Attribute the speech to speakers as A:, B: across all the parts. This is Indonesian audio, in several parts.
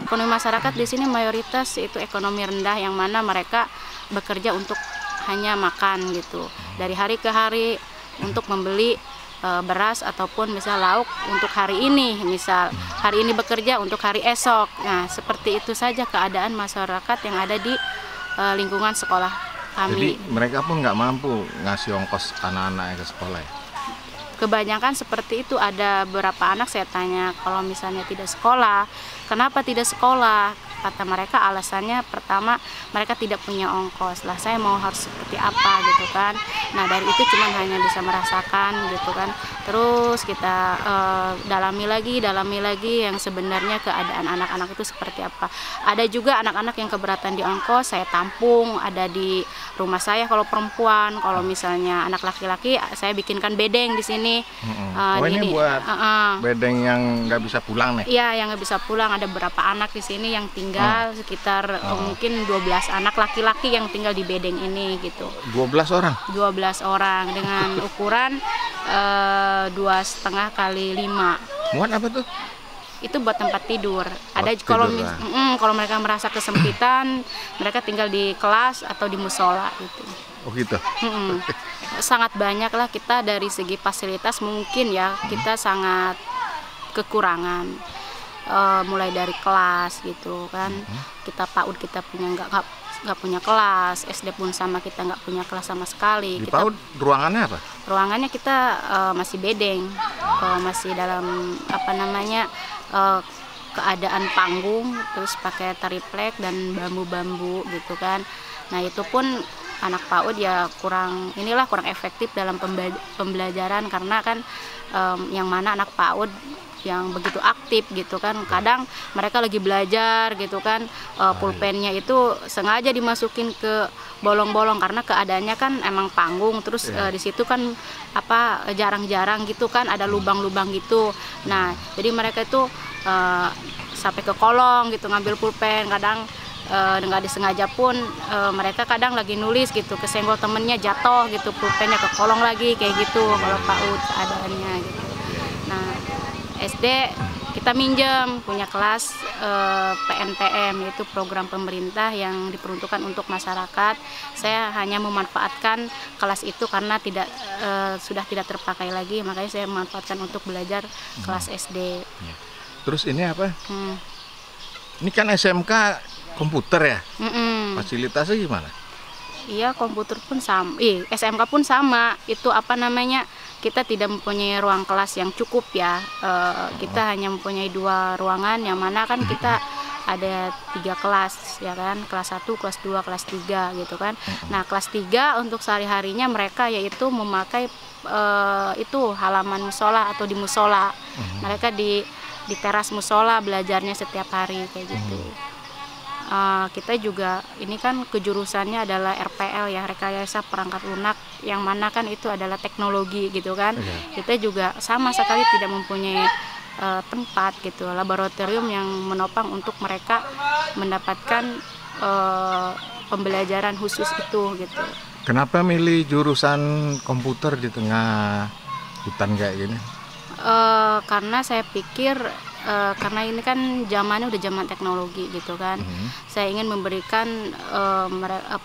A: Ekonomi masyarakat di sini mayoritas itu ekonomi rendah, yang mana mereka bekerja untuk hanya makan gitu. Dari hari ke hari untuk membeli beras ataupun misal lauk untuk hari ini, misal hari ini bekerja untuk hari esok. Nah, seperti itu saja keadaan masyarakat yang ada di lingkungan sekolah kami.
B: Jadi mereka pun nggak mampu ngasih ongkos anak-anaknya ke sekolah ya?
A: Kebanyakan seperti itu. Ada beberapa anak saya tanya, kalau misalnya tidak sekolah, kenapa tidak sekolah? Kata mereka alasannya pertama mereka tidak punya ongkos. Lah saya mau harus seperti apa gitu kan. Nah dari itu cuman hanya bisa merasakan gitu kan. Terus kita dalami lagi yang sebenarnya keadaan anak-anak itu seperti apa. Ada juga anak-anak yang keberatan di ongkos, saya tampung, ada di rumah saya kalau perempuan. Kalau misalnya anak laki-laki saya bikinkan bedeng di sini.
B: Ini buat bedeng yang nggak bisa pulang nih?
A: Iya, yang nggak bisa pulang. Ada beberapa anak di sini yang tinggal sekitar mungkin 12 anak laki-laki yang tinggal di bedeng ini gitu.
B: 12 orang?
A: 12 orang dengan ukuran 2,5 kali 5.
B: Muat apa tuh?
A: Itu buat tempat tidur. Ada kalau kalau mereka merasa kesempitan, mereka tinggal di kelas atau di musola gitu.
B: Oh gitu.
A: Sangat banyak lah kita dari segi fasilitas, mungkin ya kita sangat kekurangan. Mulai dari kelas gitu kan, kita PAUD kita punya nggak punya kelas, SD pun sama, kita nggak punya kelas sama sekali.
B: Di PAUD ruangannya apa?
A: Ruangannya kita masih bedeng, masih dalam keadaan panggung, terus pakai triplek dan bambu-bambu gitu kan. Nah itu pun anak PAUD ya kurang efektif dalam pembelajaran, karena kan yang mana anak PAUD yang begitu aktif gitu kan, kadang mereka lagi belajar gitu kan, pulpennya itu sengaja dimasukin ke bolong-bolong karena keadaannya kan emang panggung, terus di situ kan jarang-jarang gitu kan ada lubang-lubang gitu. Nah jadi mereka itu sampai ke kolong gitu ngambil pulpen, kadang nggak disengaja pun mereka kadang lagi nulis gitu kesenggol temennya, jatuh gitu pulpennya ke kolong lagi kayak gitu kalau PAUD keadaannya gitu. Nah SD kita minjem, punya kelas PNPM, yaitu program pemerintah yang diperuntukkan untuk masyarakat. Saya hanya memanfaatkan kelas itu karena sudah tidak terpakai lagi, makanya saya memanfaatkan untuk belajar kelas SD.
B: Terus ini apa? Ini kan SMK komputer ya? Fasilitasnya gimana?
A: Iya, komputer pun sama, SMK pun sama. Itu kita tidak mempunyai ruang kelas yang cukup ya. Kita hanya mempunyai 2 ruangan, yang mana kan kita ada 3 kelas ya kan, kelas 1, kelas 2, kelas 3 gitu kan. Nah kelas 3 untuk sehari-harinya mereka yaitu memakai itu halaman musola atau di musola. Mereka di teras musola belajarnya setiap hari kayak gitu. Kita juga ini kan kejurusannya adalah RPL ya, rekayasa perangkat lunak, yang mana kan itu adalah teknologi gitu kan. Kita juga sama sekali tidak mempunyai tempat gitu, laboratorium yang menopang untuk mereka mendapatkan pembelajaran khusus itu gitu.
B: Kenapa milih jurusan komputer di tengah hutan kayak gini?
A: Karena saya pikir karena ini kan zamannya udah zaman teknologi gitu kan. Saya ingin memberikan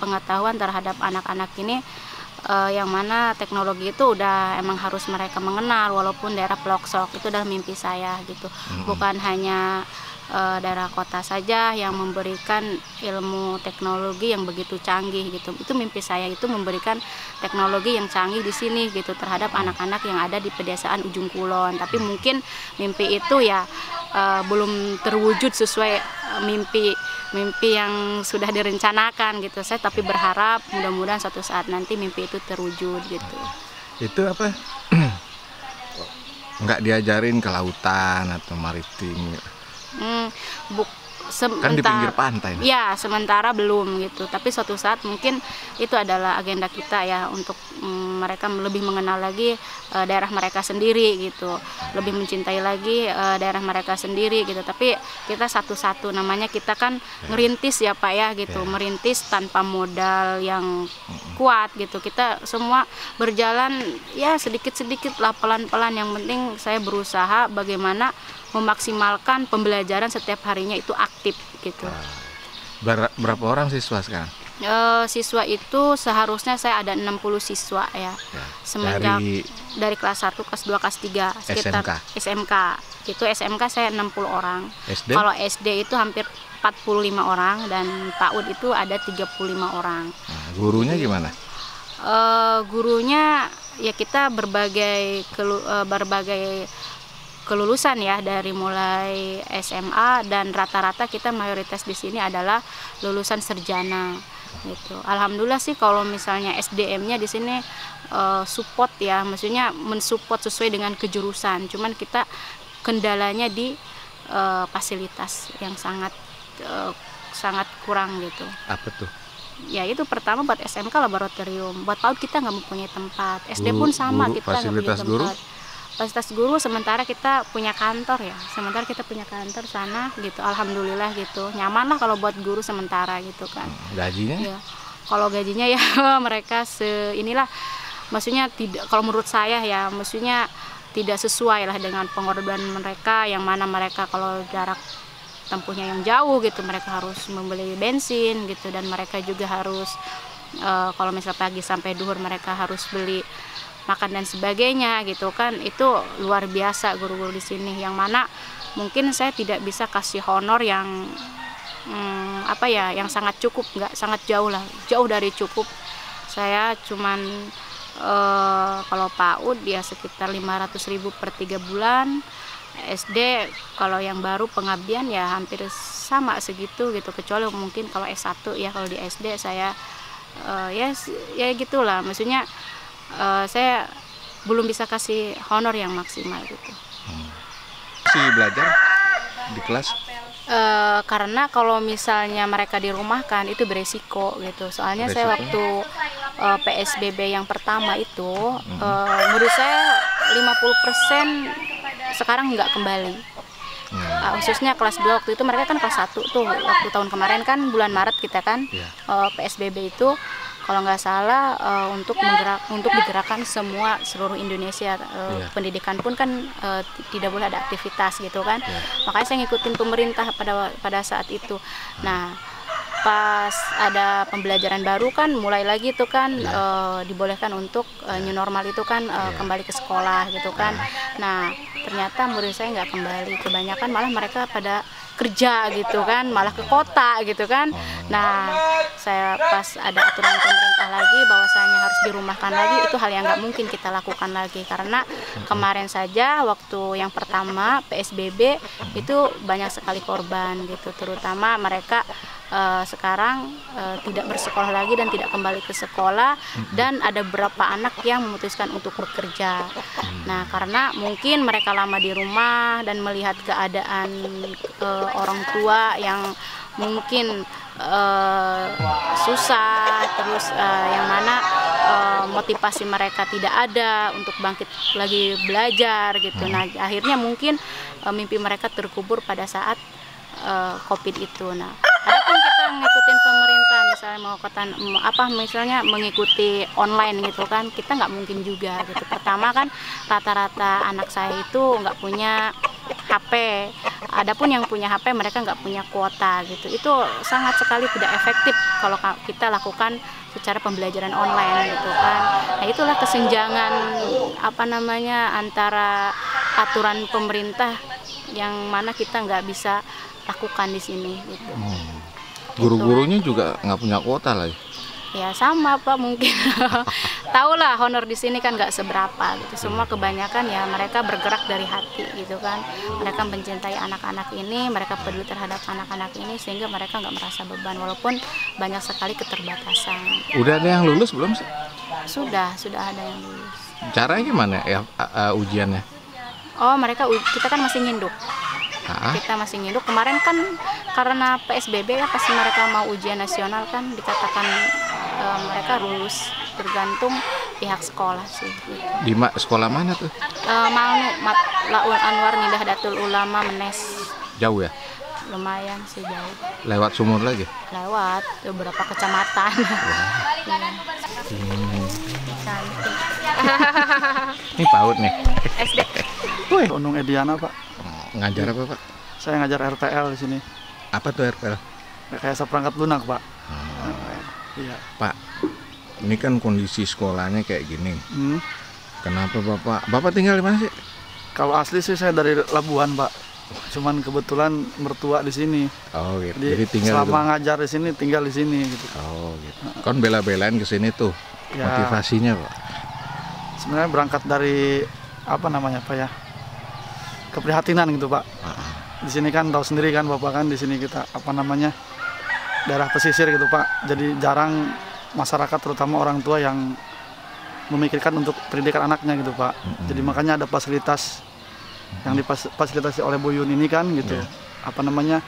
A: pengetahuan terhadap anak-anak ini, yang mana teknologi itu udah emang harus mereka mengenal walaupun daerah pelosok. Itu adalah mimpi saya gitu. Bukan hanya daerah kota saja yang memberikan ilmu teknologi yang begitu canggih gitu. Itu mimpi saya, itu memberikan teknologi yang canggih di sini gitu terhadap anak-anak yang ada di pedesaan Ujung Kulon. Tapi mungkin mimpi itu ya belum terwujud sesuai mimpi yang sudah direncanakan gitu. Saya tapi berharap mudah-mudahan suatu saat nanti mimpi itu terwujud gitu.
B: Itu apa? Nggak diajarin kelautan atau maritim gitu? Kan di pinggir pantai.
A: Ya, sementara belum gitu. Tapi suatu saat mungkin itu adalah agenda kita ya, untuk mereka lebih mengenal lagi daerah mereka sendiri gitu, lebih mencintai lagi daerah mereka sendiri gitu. Tapi kita satu-satu, namanya kita kan ngerintis ya Pak ya gitu, merintis tanpa modal yang kuat gitu. Kita semua berjalan ya sedikit-sedikit lah, pelan-pelan. Yang penting saya berusaha bagaimana memaksimalkan pembelajaran setiap harinya itu aktif gitu.
B: Berapa orang siswa sekarang?
A: Siswa itu seharusnya saya ada 60 siswa ya. Semenjak dari kelas 1, kelas 2, kelas 3 sekitar SMK. Itu SMK saya 60 orang.
B: SD?
A: Kalau SD itu hampir 45 orang dan PAUD itu ada 35 orang.
B: Nah, gurunya gimana?
A: Gurunya ya kita berbagai kelulusan ya, dari mulai SMA, dan rata-rata kita mayoritas di sini adalah lulusan sarjana gitu. Alhamdulillah sih kalau misalnya SDM-nya di sini support ya, maksudnya mensupport sesuai dengan kejurusan. Cuman kita kendalanya di fasilitas yang sangat kurang gitu.
B: Apa tuh?
A: Ya itu pertama buat SMK laboratorium, buat PAUD kita nggak mempunyai tempat. SD pun sama, kita nggak punya tempat.
B: Guru?
A: Fasilitas guru sementara kita punya kantor ya, sementara kita punya kantor sana gitu. Alhamdulillah gitu, nyaman lah kalau buat guru sementara gitu kan.
B: Gajinya?
A: Ya, kalau gajinya ya mereka inilah, maksudnya tidak, kalau menurut saya ya, maksudnya tidak sesuai lah dengan pengorbanan mereka, yang mana mereka kalau jarak tempuhnya yang jauh gitu, mereka harus membeli bensin gitu, dan mereka juga harus kalau misal pagi sampai duhur mereka harus beli makan dan sebagainya gitu kan. Itu luar biasa guru-guru di sini, yang mana mungkin saya tidak bisa kasih honor yang yang sangat cukup, nggak, sangat jauh lah, jauh dari cukup. Saya cuman kalau PAUD ya sekitar 500.000 per 3 bulan. SD kalau yang baru pengabdian ya hampir sama segitu gitu, kecuali mungkin kalau S1 ya. Kalau di SD saya ya gitulah, maksudnya saya belum bisa kasih honor yang maksimal gitu.
B: Masih belajar di kelas?
A: Karena kalau misalnya mereka dirumahkan itu beresiko gitu. Soalnya saya waktu PSBB yang pertama itu menurut saya 50% sekarang nggak kembali. Khususnya kelas 2 waktu itu, mereka kan kelas 1 tuh waktu tahun kemarin kan bulan Maret kita kan PSBB itu kalau nggak salah untuk digerakkan seluruh Indonesia. Pendidikan pun kan tidak boleh ada aktivitas gitu kan. Makanya saya ngikutin pemerintah pada saat itu. Nah, pas ada pembelajaran baru kan mulai lagi tuh kan dibolehkan untuk new normal itu kan kembali ke sekolah gitu kan. Nah, ternyata murid saya nggak kembali, kebanyakan malah mereka pada kerja gitu kan, malah ke kota gitu kan. Nah, saya pas ada aturan pemerintah lagi bahwasanya harus dirumahkan lagi, itu hal yang nggak mungkin kita lakukan lagi, karena kemarin saja waktu yang pertama PSBB itu banyak sekali korban gitu, terutama mereka sekarang tidak bersekolah lagi dan tidak kembali ke sekolah, dan ada beberapa anak yang memutuskan untuk bekerja. Nah, karena mungkin mereka lama di rumah dan melihat keadaan orang tua yang mungkin susah, terus yang mana motivasi mereka tidak ada untuk bangkit lagi belajar gitu. Nah, akhirnya mungkin mimpi mereka terkubur pada saat COVID itu. Nah, adapun kita ngikutin pemerintah, misalnya misalnya mengikuti online gitu kan, kita nggak mungkin juga gitu. Pertama kan rata-rata anak saya itu nggak punya HP. Adapun yang punya HP mereka nggak punya kuota gitu. Itu sangat sekali tidak efektif kalau kita lakukan secara pembelajaran online gitu kan. Nah, itulah kesenjangan antara aturan pemerintah yang mana kita nggak bisa lakukan di sini gitu.
B: Guru-gurunya juga nggak punya kuota lah
A: ya? Sama Pak, mungkin tahu lah honor di sini kan nggak seberapa gitu. Semua kebanyakan ya mereka bergerak dari hati gitu kan. Mereka mencintai anak-anak ini, mereka peduli terhadap anak-anak ini, sehingga mereka nggak merasa beban walaupun banyak sekali keterbatasan.
B: Udah ada yang lulus belum sih?
A: Sudah ada yang lulus.
B: Caranya gimana ya ujiannya?
A: Oh, kita kan masih nginduk. Kita masih nginduk. Kemarin kan karena PSBB ya, pas mereka mau ujian nasional kan dikatakan mereka lulus, tergantung pihak sekolah sih. Gitu.
B: Di sekolah mana tuh?
A: Malnu, Laul Anwar Nidatul Ulama Menes.
B: Jauh ya?
A: Lumayan sih jauh.
B: Lewat sumur lagi?
A: Lewat beberapa kecamatan. Cantik.
B: Ini PAUD nih.
A: SD.
C: Unung Ediana, Pak.
B: Ngajar apa, Pak?
C: Saya ngajar RPL di sini.
B: Apa tuh RPL?
C: Rekayasa perangkat lunak, Pak. Iya.
B: Pak, ini kan kondisi sekolahnya kayak gini. Kenapa Bapak tinggal di mana sih?
C: Kalau asli sih saya dari Labuan, Pak. Cuman kebetulan mertua di sini.
B: Oh gitu. Jadi tinggal
C: selama ngajar di sini, tinggal di sini gitu.
B: Oh gitu. Kan bela-belain ke sini tuh. Ya, motivasinya, Pak.
C: Sebenarnya berangkat dari apa namanya, Pak ya? Keprihatinan gitu, Pak. Di sini kan tahu sendiri kan Bapak kan, di sini kita apa namanya? Daerah pesisir gitu, Pak. Jadi jarang masyarakat terutama orang tua yang memikirkan untuk pendidikan anaknya gitu, Pak. Jadi makanya ada fasilitas yang difasilitasi oleh Bu Yun ini kan gitu. Apa namanya?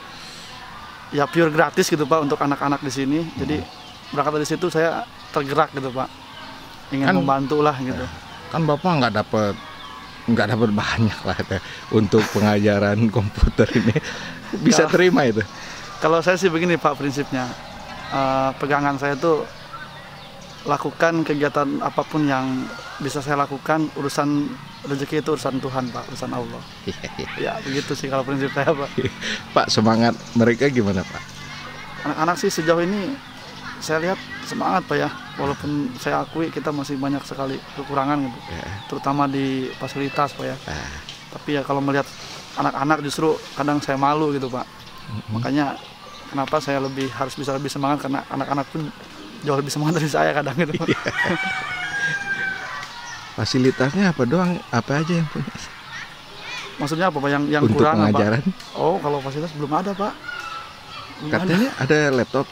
C: Ya pure gratis gitu, Pak, untuk anak-anak di sini. Jadi berangkat dari situ saya tergerak gitu, Pak. Ingin membantu lah gitu.
B: Kan Bapak nggak dapat banyak lah untuk pengajaran komputer ini. Bisa terima itu?
C: Kalau saya sih begini, Pak, prinsipnya. Pegangan saya tuh lakukan kegiatan apapun yang bisa saya lakukan, urusan rezeki itu urusan Tuhan, Pak, urusan Allah. Ya begitu sih kalau prinsip saya, Pak.
B: Pak, semangat mereka gimana, Pak?
C: Anak-anak sih sejauh ini saya lihat semangat, Pak ya. Walaupun saya akui kita masih banyak sekali kekurangan gitu, terutama di fasilitas, Pak ya. Tapi ya kalau melihat anak-anak justru kadang saya malu gitu, Pak. Makanya kenapa saya harus bisa lebih semangat, karena anak-anak pun jauh lebih semangat dari saya kadang gitu.
B: Fasilitasnya apa doang? Apa aja yang punya?
C: Maksudnya apa, Pak? Yang
B: untuk
C: kurang
B: pengajaran?
C: Apa? Oh, kalau fasilitas belum ada, Pak.
B: Katanya ada laptop.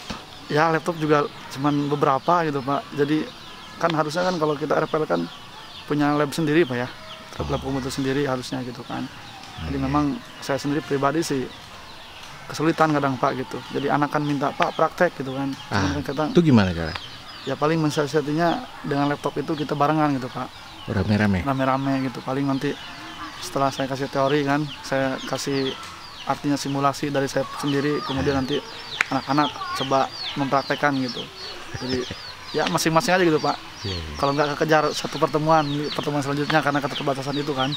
C: Ya, laptop juga cuman beberapa gitu, Pak. Jadi kan harusnya kan kalau kita RPL kan punya lab sendiri, Pak ya. Lab komputer sendiri harusnya gitu kan. Jadi memang saya sendiri pribadi sih kesulitan kadang, Pak, gitu. Jadi anak kan minta, Pak, praktek gitu kan.
B: Itu gimana cara?
C: Ya paling mensiasatinya dengan laptop itu kita barengan gitu, Pak. Rame-rame gitu. Paling nanti setelah saya kasih teori kan, saya kasih artinya simulasi dari saya sendiri, kemudian nanti anak-anak coba mempraktekkan gitu. Jadi ya masing-masing aja gitu, Pak. Kalau nggak kekejar satu pertemuan selanjutnya karena keterbatasan itu kan.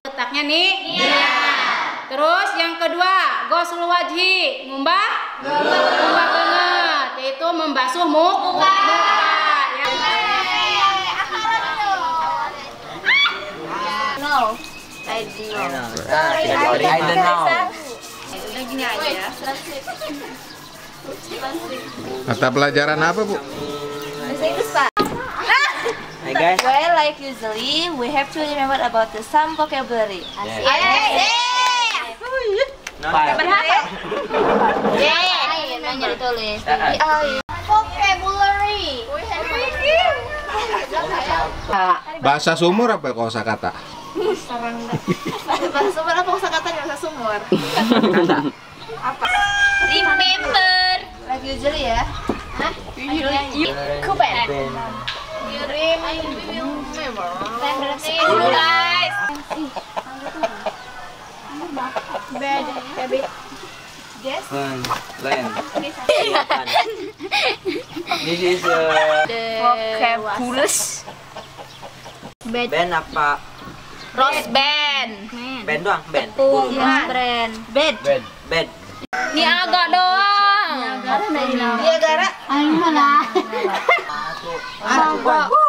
A: Letaknya nih. Iya. Terus yang kedua, ghusl wajhi, ngumbah banget, yaitu membasuh muka. Ya. No, I don't know. Udah gini aja.
B: Mata pelajaran apa, Bu?
D: Bahasa Inggris, Pak. Hi guys.
E: Well, like usually, we have to remember about the some vocabulary.
A: Nanya ditulis.
E: Vocabulary.
B: Bahasa sumur apa kosakata?
E: Bahasa sumur apa kosakatanya bahasa sumur? Remember. Like usually ya. Hah? Kupen. You remember. Guys. Bed. Yes.
D: Land. This is
E: Vocabulary.
D: band apa?
E: Rose band.
D: Band doang, band.
E: Brand. Bed.
D: Band.
E: Niaga doang. Niagara.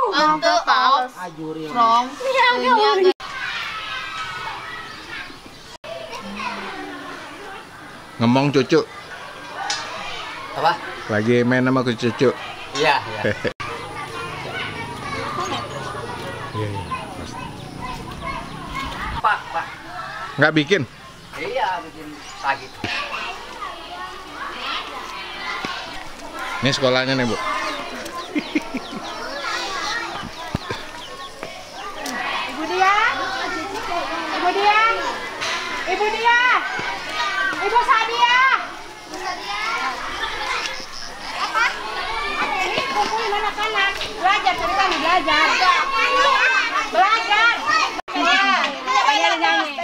E: Untuk out from Niaga.
B: Ngomong cucu.
D: Apa?
B: Lagi main sama cucu.
D: Iya,
B: Iya.
D: Pak.
B: Nggak bikin?
D: Iya, bikin pagi.
B: Ini sekolahnya nih, Bu.
F: Ibu dia, Ibu Sadia. Apa? Ini kumpulin anak-anak. Belajar, cerita nih, belajar. Belajar. Nyanyi.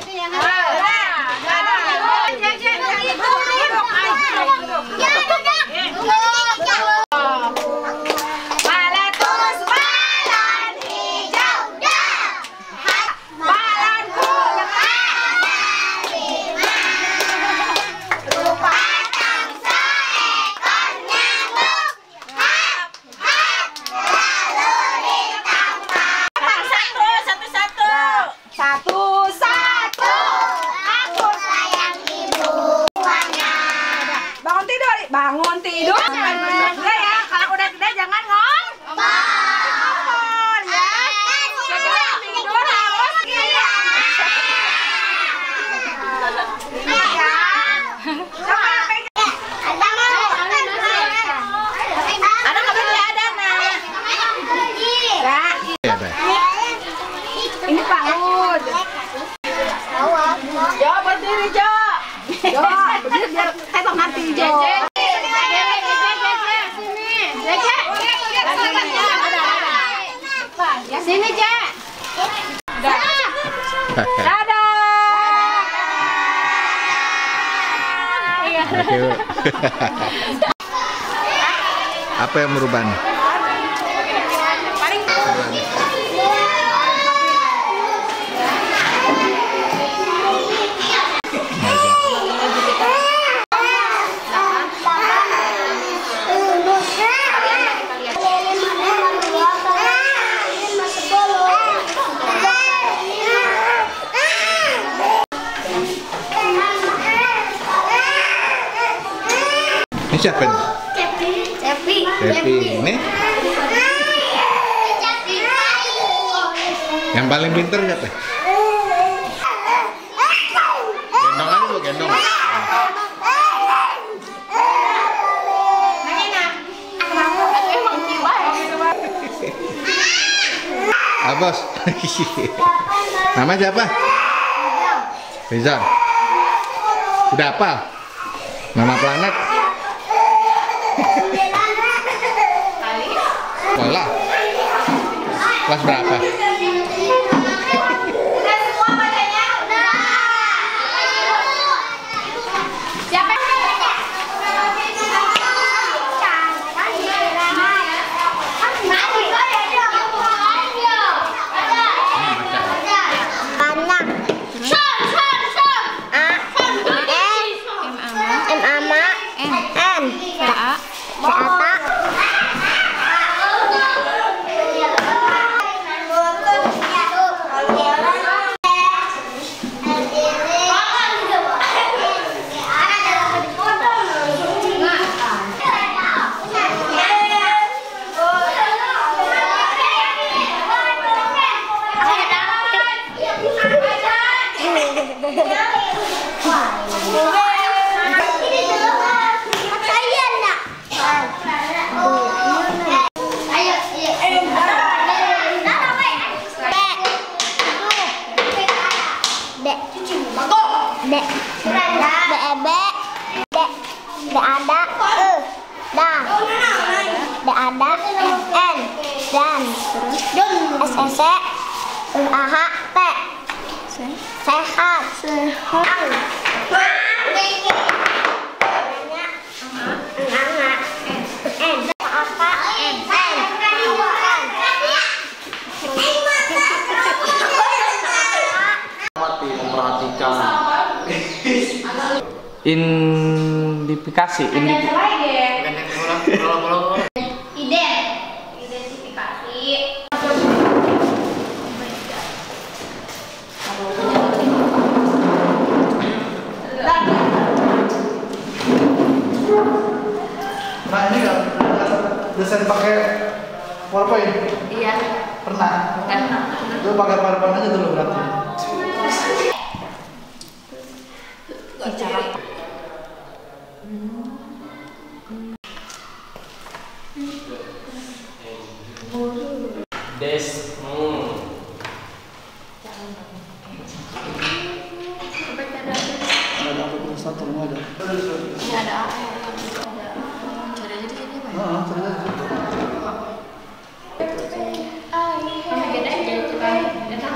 F: Bangun tidur. Udah ya, kalau udah gede jangan ngomong. Ya. Segera tidur harus iya. Iya. Coba pegang. Ada nggak boleh ada nah. Ini Pak Ud. Jo berdiri Jo. Jo berdiri biar tembak nanti Jo. Sini, Cek. Dadah.
B: Oke, Bu. Apa yang merubah nih? Ini siapa nih? Cepi. Ini? Yang paling pinter siapa? Gendong aja, Bu, gendong. Bos. Nama siapa? Rizal. Udah apa? Nama planet? Sekolah. Kelas berapa?
G: Identifikasi,
C: Nah ini nggak desain pakai PowerPoint?
A: Iya.
C: Pernah? Itu pakai PowerPoint aja dulu berarti.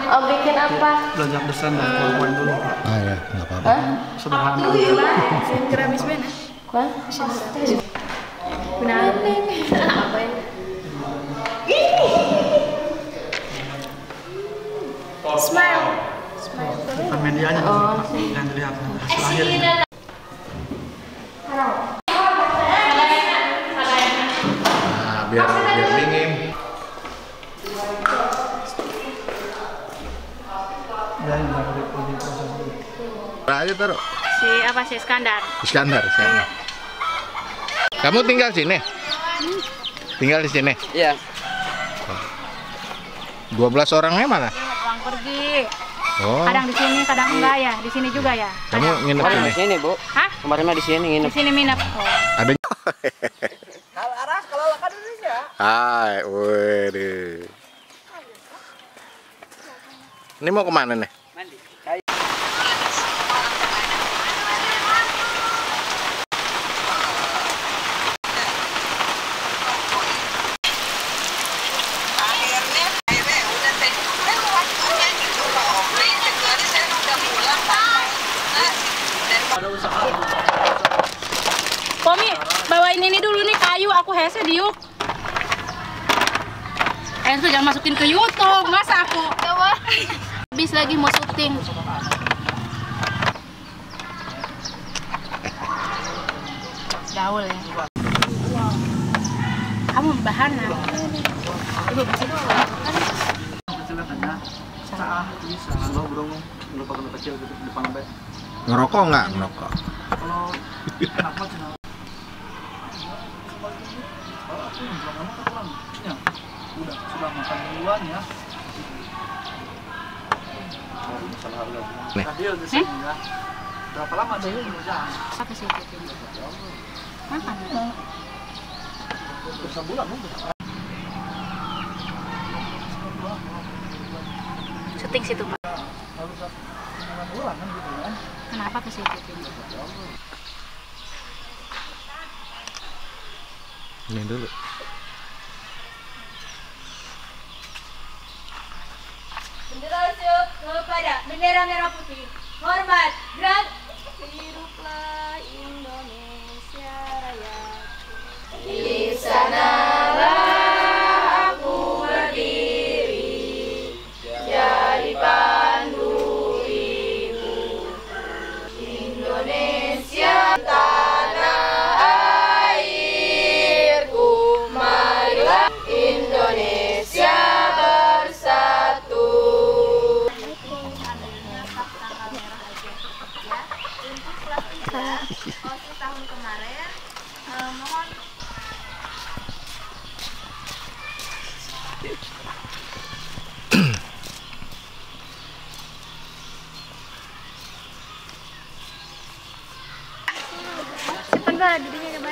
E: Oh, bikin apa?
C: Belajar desain dan PowerPoint dulu.
B: Ah ya, nggak apa-apa.
C: Sederhana.
E: Smile.
C: Bukan medianya dulu, yang dilihat hasil akhirnya.
B: Nah, biar dingin.
C: Ya, yang lebih proses dulu.
B: Aja taruh.
A: Si Iskandar.
B: Iskandar. Kamu tinggal sini? Tinggal di sini?
D: Iya.
B: 12 orangnya mana?
A: Orang pergi.
B: Oh,
A: Kadang di sini, kadang enggak ya. Di sini juga ya.
B: kamu nginep
D: Kemarin
B: sini?
D: di sini, Bu.
A: Hah?
D: Kemarin mah di sini
A: Di
D: nginep.
A: sini minap. Oh.
B: Ada. Hai, waduh. Ini mau kemana nih?
A: Pomi, bawain ini dulu nih kayu, aku hese diuk. Itu jangan masukin ke YouTube, masa aku habis lagi mau syuting. Gaul ya. Kamu bahan apa? Ibu bersih.
B: Ngerokok nggak? Ngerokok.
C: Sudah makan duluan ya.
B: Nih.
C: Adil di sini ya. Berapa lama sih kerjaan?
A: Apa sih itu? Makan.
C: Sebulan mungkin.
A: Syuting situ, Pak.
C: Harus 9 bulan kan gitu kan.
A: Kenapa ke situ?
B: Ini dulu.
E: Bendera siap kepada bendera merah putih. Hormat, gerak. Hiduplah Indonesia Raya. Di sanalah aku berdiri, jadi pandu ibu. Indonesia tanah airku, marilah Indonesia bersatu.
F: Enggak, dirinya coba.